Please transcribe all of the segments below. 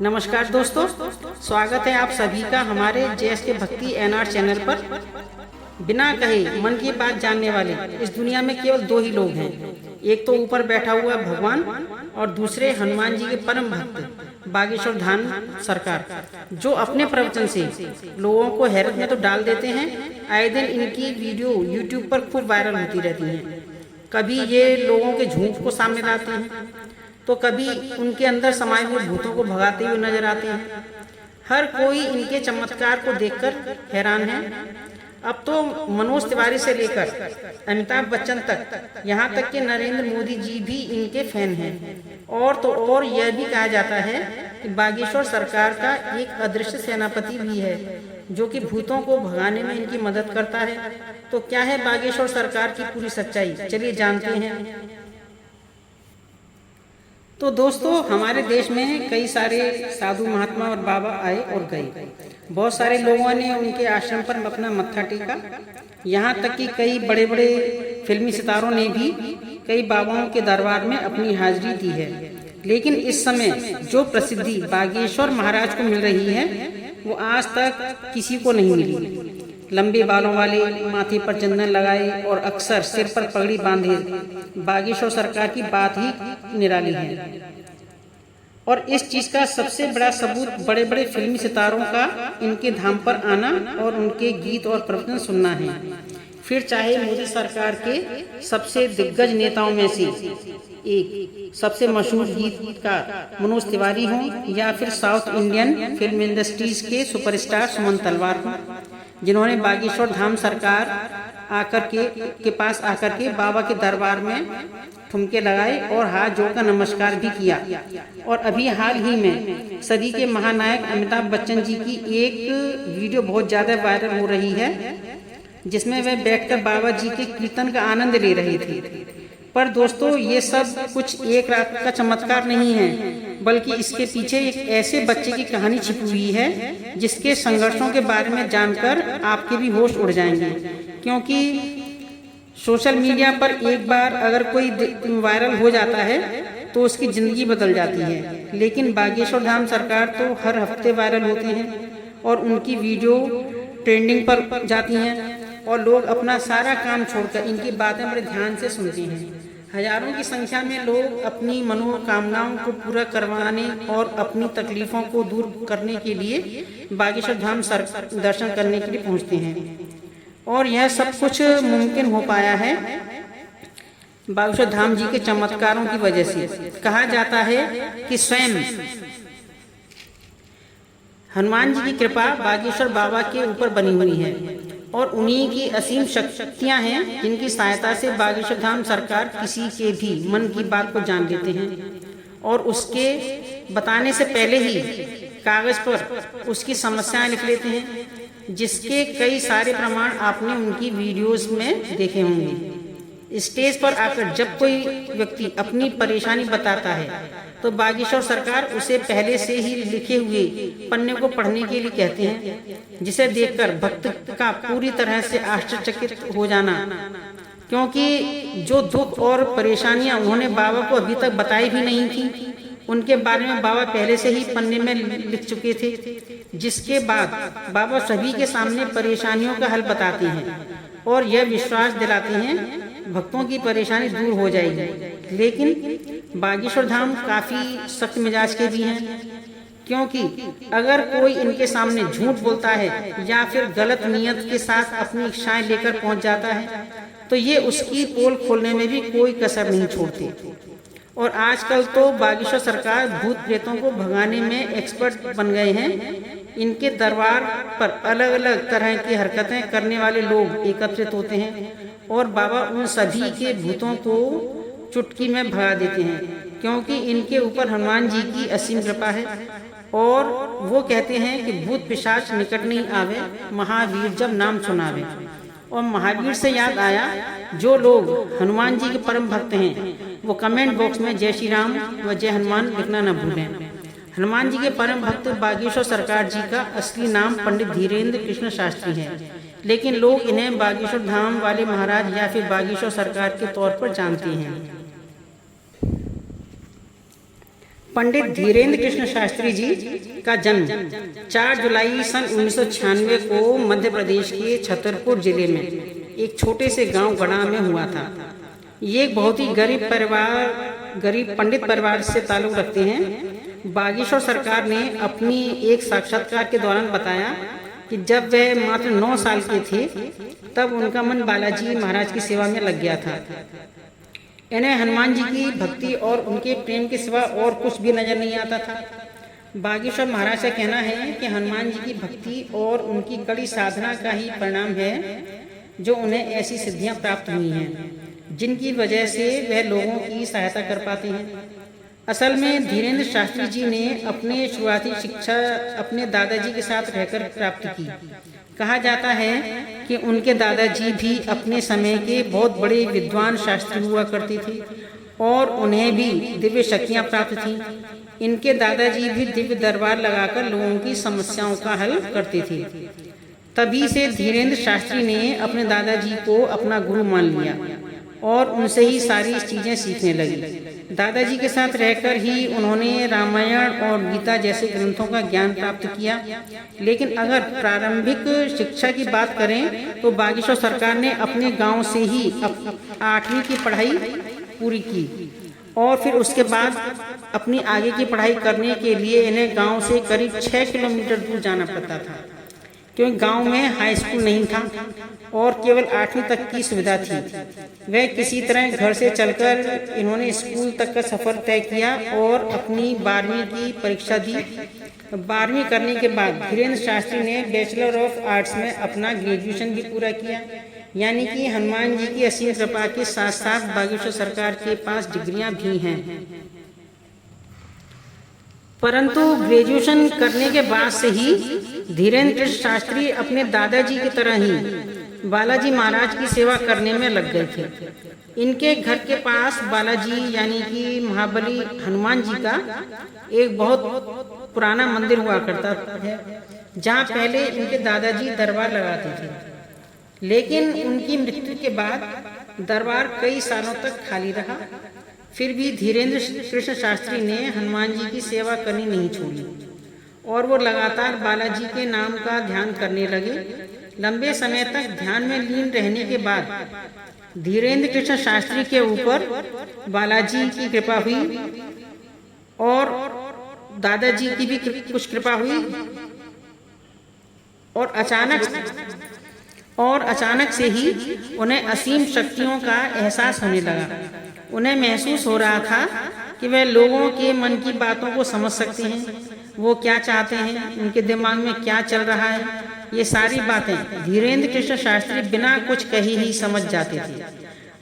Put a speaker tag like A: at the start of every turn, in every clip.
A: नमस्कार दोस्तों, स्वागत है आप सभी का हमारे JSK भक्ति NR चैनल पर। बिना कहे मन की बात जानने वाले इस दुनिया में केवल दो ही लोग हैं। एक तो ऊपर बैठा हुआ भगवान और दूसरे हनुमान जी के परम भक्त बागेश्वर धाम सरकार, जो अपने प्रवचन से लोगों को हैरत में तो डाल देते हैं। आए दिन इनकी वीडियो YouTube पर खूब वायरल होती रहती हैं। कभी ये लोगों के झूठ को सामने लाते हैं तो कभी उनके अंदर समाये हुए भूतों को भगाते हुए नजर आते हैं। हर कोई इनके चमत्कार को देखकर हैरान है। अब तो मनोज तिवारी से लेकर अमिताभ बच्चन तक, यहाँ तक कि नरेंद्र मोदी जी भी इनके फैन हैं। और तो और यह भी कहा जाता है कि बागेश्वर सरकार का एक अदृश्य सेनापति भी है जो कि भूतों को भगाने में इनकी मदद करता है। तो क्या है बागेश्वर सरकार की पूरी सच्चाई, चलिए जानते हैं। तो दोस्तों, हमारे देश में कई सारे साधु महात्मा और बाबा आए और गए। बहुत सारे लोगों ने उनके आश्रम पर अपना मत्था टेका। यहाँ तक कि कई बड़े बड़े फिल्मी सितारों ने भी कई बाबाओं के दरबार में अपनी हाजिरी दी है। लेकिन इस समय जो प्रसिद्धि बागेश्वर महाराज को मिल रही है वो आज तक किसी को नहीं मिली। लंबे बालों वाले, माथे पर चंदन लगाए और अक्सर सिर पर पगड़ी बांधे बागेश्वर सरकार की बात ही निराली है। और इस चीज का सबसे बड़ा सबूत बड़े बड़े फिल्मी सितारों का इनके धाम पर आना और उनके गीत और प्रवचन सुनना है। फिर चाहे मोदी सरकार के सबसे दिग्गज नेताओं में से एक सबसे मशहूर गीतकार मनोज तिवारी हों या फिर साउथ इंडियन फिल्म इंडस्ट्रीज के सुपरस्टार सुमन तलवार हों, जिन्होंने बागेश्वर धाम सरकार के पास आकर के बाबा के दरबार में ठुमके लगाए और हाथ जोड़कर नमस्कार भी किया। और अभी हाल ही में सदी के महानायक अमिताभ बच्चन जी की एक वीडियो बहुत ज्यादा वायरल हो रही है, जिसमें वे बैठकर बाबा जी के कीर्तन का आनंद ले रहे थे। पर दोस्तों, ये सब कुछ एक रात का चमत्कार नहीं है, बल्कि इसके पीछे एक ऐसे बच्चे की कहानी छिपी हुई है जिसके संघर्षों के बारे में जानकर आपके भी होश उड़ जाएंगे। क्योंकि सोशल मीडिया पर एक बार अगर कोई वायरल हो जाता है तो उसकी जिंदगी बदल जाती है। लेकिन बागेश्वर धाम सरकार तो हर हफ्ते वायरल होते हैं और उनकी वीडियो ट्रेंडिंग पर जाती हैं और लोग अपना सारा काम छोड़कर इनकी बातें बड़े ध्यान से सुनते हैं। हजारों की संख्या में लोग अपनी मनोकामनाओं को पूरा करवाने और अपनी तकलीफों को दूर करने के लिए बागेश्वर धाम दर्शन करने के लिए पहुंचते हैं। और यह सब कुछ मुमकिन हो पाया है बागेश्वर धाम जी के चमत्कारों की वजह से। कहा जाता है कि स्वयं हनुमान जी की कृपा बागेश्वर बाबा के ऊपर बनी हुई है और उन्हीं की असीम शक्तियां हैं जिनकी सहायता से बागेश्वर धाम सरकार किसी के भी मन की बात को जान लेते हैं और उसके बताने से पहले ही कागज पर उसकी समस्याएं लिख लेते हैं, जिसके कई सारे प्रमाण आपने उनकी वीडियोस में देखे होंगे। स्टेज पर आकर जब कोई व्यक्ति अपनी परेशानी बताता है तो बागेश्वर सरकार उसे पहले से ही लिखे हुए पन्ने को पढ़ने के लिए कहते हैं, जिसे देखकर भक्त का पूरी तरह से आश्चर्यचकित हो जाना। क्योंकि जो दुख और परेशानियां उन्होंने बाबा को अभी तक बताई भी नहीं थी, उनके बारे में बाबा पहले से ही पन्ने में लिख चुके थे, जिसके बाद बाबा सभी के सामने परेशानियों का हल बताते हैं और यह विश्वास दिलाते हैं भक्तों की परेशानी दूर हो जाएगी। लेकिन बागेश्वर धाम काफी सख्त मिजाज के भी हैं, क्योंकि अगर कोई इनके सामने झूठ बोलता है या फिर गलत नियत के साथ अपनी इच्छाएं लेकर पहुंच जाता है तो ये उसकी पोल खोलने में भी कोई कसर नहीं छोड़ते। और आजकल तो बागेश्वर सरकार भूत प्रेतों को भगाने में एक्सपर्ट बन गए हैं। इनके दरबार पर अलग अलग तरह की हरकतें करने वाले लोग एकत्रित होते हैं और बाबा उन सभी के भूतों को चुटकी में भगा देते हैं, क्योंकि इनके ऊपर हनुमान जी की असीम कृपा है। और वो कहते हैं कि भूत पिशाच निकट नहीं आवे, महावीर जब नाम सुनावे। और महावीर से याद आया, जो लोग हनुमान जी के परम भक्त हैं वो कमेंट बॉक्स में जय श्री राम व जय हनुमान लिखना न भूलें। हनुमान जी के परम भक्त बागेश्वर सरकार जी का असली नाम पंडित धीरेन्द्र कृष्ण शास्त्री है, लेकिन लोग इन्हें बागेश्वर धाम वाले महाराज या फिर बागेश्वर सरकार के तौर पर जानते हैं। पंडित धीरेन्द्र कृष्ण शास्त्री जी का जन्म 4 जुलाई सन 1996 को मध्य प्रदेश के छतरपुर जिले में एक छोटे से गांव गढ़ा में हुआ था। ये एक बहुत ही गरीब पंडित परिवार से ताल्लुक रखते हैं। बागेश्वर सरकार ने अपनी एक साक्षात्कार के दौरान बताया कि जब वह मात्र 9 साल के थे तब उनका मन बालाजी महाराज की सेवा में लग गया था। इन्हें हनुमान जी की भक्ति और उनके प्रेम के सिवा और कुछ भी नजर नहीं आता था। बागेश्वर महाराज का कहना है कि हनुमान जी की भक्ति और उनकी कड़ी साधना का ही परिणाम है जो उन्हें ऐसी सिद्धियां प्राप्त हुई हैं जिनकी वजह से वह लोगों की सहायता कर पाते हैं। असल में धीरेन्द्र शास्त्री जी ने अपने शुरुआती शिक्षा अपने दादाजी के साथ रहकर प्राप्त की। कहा जाता है कि उनके दादाजी भी अपने समय के बहुत बड़े विद्वान शास्त्री हुआ करते थे और उन्हें भी दिव्य शक्तियां प्राप्त थीं। इनके दादाजी भी दिव्य दरबार लगाकर लोगों की समस्याओं का हल करते थे। तभी से धीरेन्द्र शास्त्री ने अपने दादाजी को अपना गुरु मान लिया और उनसे ही सारी चीजें सीखने लगी। दादाजी के साथ रहकर ही उन्होंने रामायण और गीता जैसे ग्रंथों का ज्ञान प्राप्त किया। लेकिन अगर प्रारंभिक शिक्षा की बात करें तो बागेश्वर सरकार ने अपने गांव से ही 8वीं की पढ़ाई पूरी की और फिर उसके बाद अपनी आगे की पढ़ाई करने के लिए इन्हें गांव से करीब 6 किलोमीटर दूर जाना पड़ता था, क्योंकि गांव में हाई स्कूल नहीं था और केवल 8वीं तक की सुविधा थी। वह किसी तरह घर से चलकर इन्होंने स्कूल तक का सफर तय किया और अपनी 12वीं की परीक्षा दी। 12वीं करने के बाद धीरेन्द्र शास्त्री ने बैचलर ऑफ आर्ट्स में अपना ग्रेजुएशन भी पूरा किया। यानी कि हनुमान जी की असीम कृपा के साथ साथ बागेश्वर सरकार के पास डिग्रियां भी हैं। परंतु ग्रेजुएशन करने के बाद से ही धीरेन्द्र कृष्ण शास्त्री अपने दादाजी की तरह ही बालाजी महाराज की सेवा करने में लग गए थे। इनके घर के पास बालाजी यानी कि महाबली हनुमान जी का एक बहुत पुराना मंदिर हुआ करता है, जहाँ पहले इनके दादाजी दरबार लगाते थे। लेकिन उनकी मृत्यु के बाद दरबार कई सालों तक खाली रहा। फिर भी धीरेन्द्र कृष्ण शास्त्री ने हनुमान जी की सेवा करनी नहीं छोड़ी और वो लगातार बालाजी के नाम का ध्यान करने लगे। लंबे समय तक ध्यान में लीन रहने के बाद धीरेन्द्र कृष्ण शास्त्री के ऊपर बालाजी की कृपा हुई और दादाजी की भी कुछ कृपा हुई और अचानक से ही उन्हें असीम शक्तियों का एहसास होने लगा। उन्हें महसूस हो रहा था कि वे लोगों के मन की बातों को समझ सकते हैं, वो क्या चाहते हैं, उनके दिमाग में क्या चल रहा है। ये सारी बातें धीरेन्द्र कृष्ण शास्त्री बिना कुछ कहे ही समझ जाते थे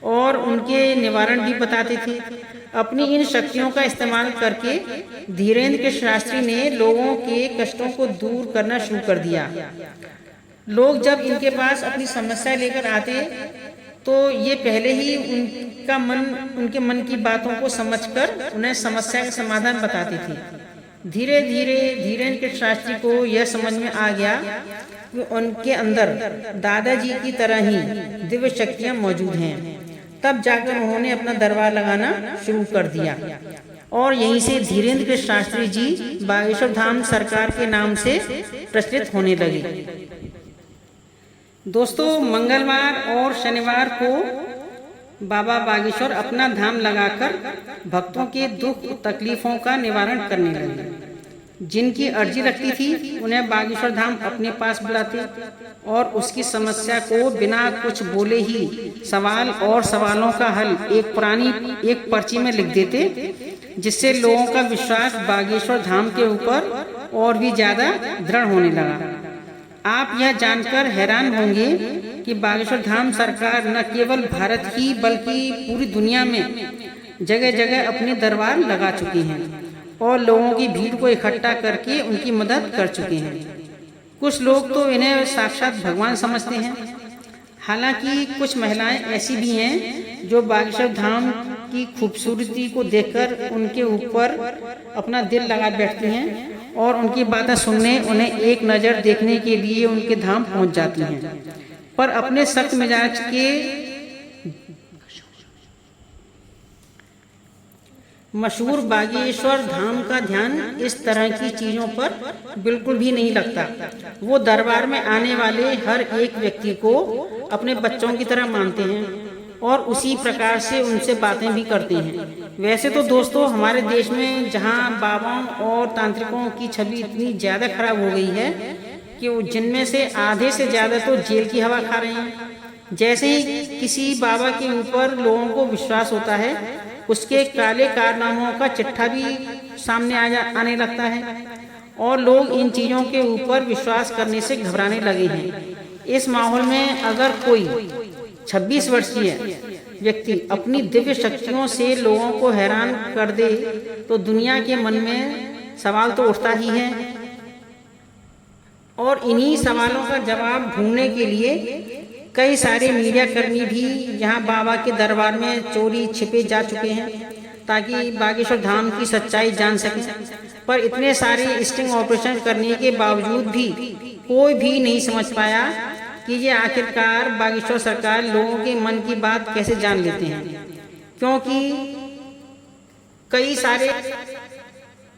A: और उनके निवारण भी बताते थे। अपनी इन शक्तियों का इस्तेमाल करके धीरेन्द्र कृष्ण शास्त्री ने लोगों के कष्टों को दूर करना शुरू कर दिया। लोग जब इनके पास अपनी समस्या लेकर आते तो ये पहले ही उनके मन की बातों को समझकर उन्हें समस्या का समाधान बताते थे। धीरे धीरे धीरेन्द्र कृष्ण शास्त्री को यह समझ में आ गया कि उनके अंदर दादाजी की तरह ही दिव्य शक्तियां मौजूद हैं। तब जाकर उन्होंने अपना दरबार लगाना शुरू कर दिया और यहीं से धीरेन्द्र कृष्ण शास्त्री जी बागेश्वर धाम सरकार के नाम से प्रचलित होने लगे। दोस्तों, मंगलवार और शनिवार को बाबा बागेश्वर अपना धाम लगाकर भक्तों के दुख तकलीफों का निवारण करने लगे। जिनकी अर्जी लगती थी उन्हें बागेश्वर धाम अपने पास बुलाते और उसकी समस्या को बिना कुछ बोले ही सवाल और सवालों का हल एक पर्ची में लिख देते, जिससे लोगों का विश्वास बागेश्वर धाम के ऊपर और भी ज्यादा दृढ़ होने लगा। आप यह जानकर हैरान होंगे कि बागेश्वर धाम सरकार न केवल भारत ही बल्कि पूरी दुनिया में जगह जगह अपने दरबार लगा चुकी हैं और लोगों की भीड़ को इकट्ठा करके उनकी मदद कर चुके हैं। कुछ लोग तो इन्हें साक्षात भगवान समझते हैं। हालांकि कुछ महिलाएं ऐसी भी हैं जो बागेश्वर धाम की खूबसूरती को देखकर उनके ऊपर अपना दिल लगा बैठती हैं और उनकी बातें सुनने उन्हें एक नज़र देखने के लिए उनके धाम पहुंच जाती हैं। पर अपने सख्त मिजाज के मशहूर बागेश्वर धाम का ध्यान इस तरह की चीज़ों पर बिल्कुल भी नहीं लगता। वो दरबार में आने वाले हर एक व्यक्ति को अपने बच्चों की तरह मानते हैं और उसी प्रकार से उनसे बातें भी करते हैं। वैसे तो दोस्तों हमारे देश में जहाँ बाबाओं और तांत्रिकों की छवि इतनी ज़्यादा खराब हो गई है कि जिनमें से आधे से ज़्यादा तो जेल की हवा खा रहे हैं। जैसे ही किसी बाबा के ऊपर लोगों को विश्वास होता है, उसके काले कारनामों का चिट्ठा भी सामने आने लगता है और लोग इन चीज़ों के ऊपर विश्वास करने से घबराने लगे हैं। इस माहौल में अगर कोई 26 वर्षीय व्यक्ति अपनी दिव्य शक्तियों से लोगों को हैरान कर दे तो दुनिया के मन में सवाल तो उठता ही है। और इन्हीं सवालों का जवाब ढूंढने के लिए कई सारे मीडिया कर्मी भी यहाँ बाबा के दरबार में चोरी छिपे जा चुके हैं ताकि बागेश्वर धाम की सच्चाई जान सकें। पर इतने सारे स्टिंग ऑपरेशन करने के बावजूद भी कोई भी नहीं समझ पाया कि ये आखिरकार बागेश्वर सरकार लोगों के मन की बात कैसे जान लेते हैं, क्योंकि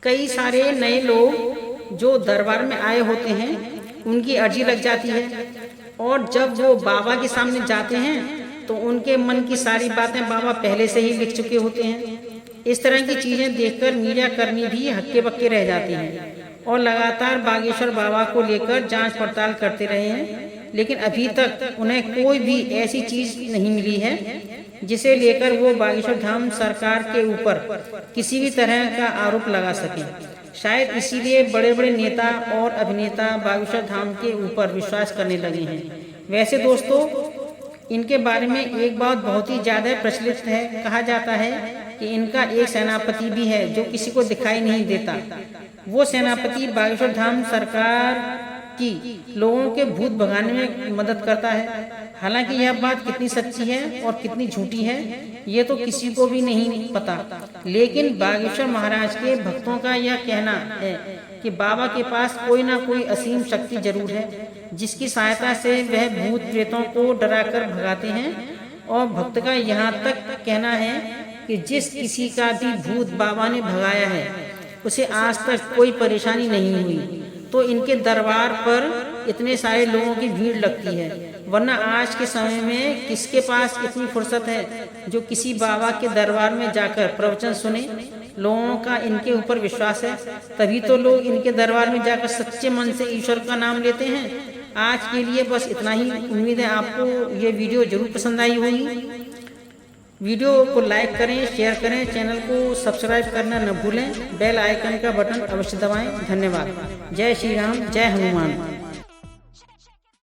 A: कई सारे नए लोग जो दरबार में आए होते हैं उनकी अर्जी लग जाती है और जब वो बाबा के सामने जाते हैं तो उनके मन की सारी बातें बाबा पहले से ही लिख चुके होते हैं। इस तरह की चीज़ें देखकर मीडिया कर्मी भी हक्के बक्के रह जाते हैं और लगातार बागेश्वर बाबा को लेकर जांच पड़ताल करते रहे हैं, लेकिन अभी तक उन्हें कोई भी ऐसी चीज़ नहीं मिली है जिसे लेकर वो बागेश्वर धाम सरकार के ऊपर किसी भी तरह का आरोप लगा सकें। शायद इसीलिए बड़े बड़े नेता और अभिनेता बागेश्वर धाम के ऊपर विश्वास करने लगे हैं। वैसे दोस्तों इनके बारे में एक बात बहुत ही ज़्यादा प्रचलित है। कहा जाता है कि इनका एक सेनापति भी है जो किसी को दिखाई नहीं देता। वो सेनापति बागेश्वर धाम सरकार की लोगों के भूत भगाने में मदद करता है। हालांकि यह बात कितनी सच्ची है और कितनी झूठी है ये तो किसी को भी नहीं पता, लेकिन बागेश्वर महाराज के भक्तों का यह कहना है कि बाबा के पास कोई ना कोई असीम शक्ति जरूर है जिसकी सहायता से वह भूत प्रेतों को डराकर भगाते हैं। और भक्त का यहाँ तक कहना है कि जिस किसी का भी भूत बाबा ने भगाया है उसे आज तक कोई परेशानी नहीं हुई। तो इनके दरबार पर इतने सारे लोगों की भीड़ लगती है, वरना आज के समय में किसके पास इतनी फुर्सत है जो किसी बाबा के दरबार में जाकर प्रवचन सुने। लोगों का इनके ऊपर विश्वास है, तभी तो लोग इनके दरबार में जाकर सच्चे मन से ईश्वर का नाम लेते हैं। आज के लिए बस इतना ही। उम्मीद है आपको ये वीडियो जरूर पसंद आई होगी। वीडियो को लाइक करें, शेयर करें, चैनल को सब्सक्राइब करना न भूलें, बेल आइकन का बटन अवश्य दबाएं। धन्यवाद। जय श्री राम, जय हनुमान।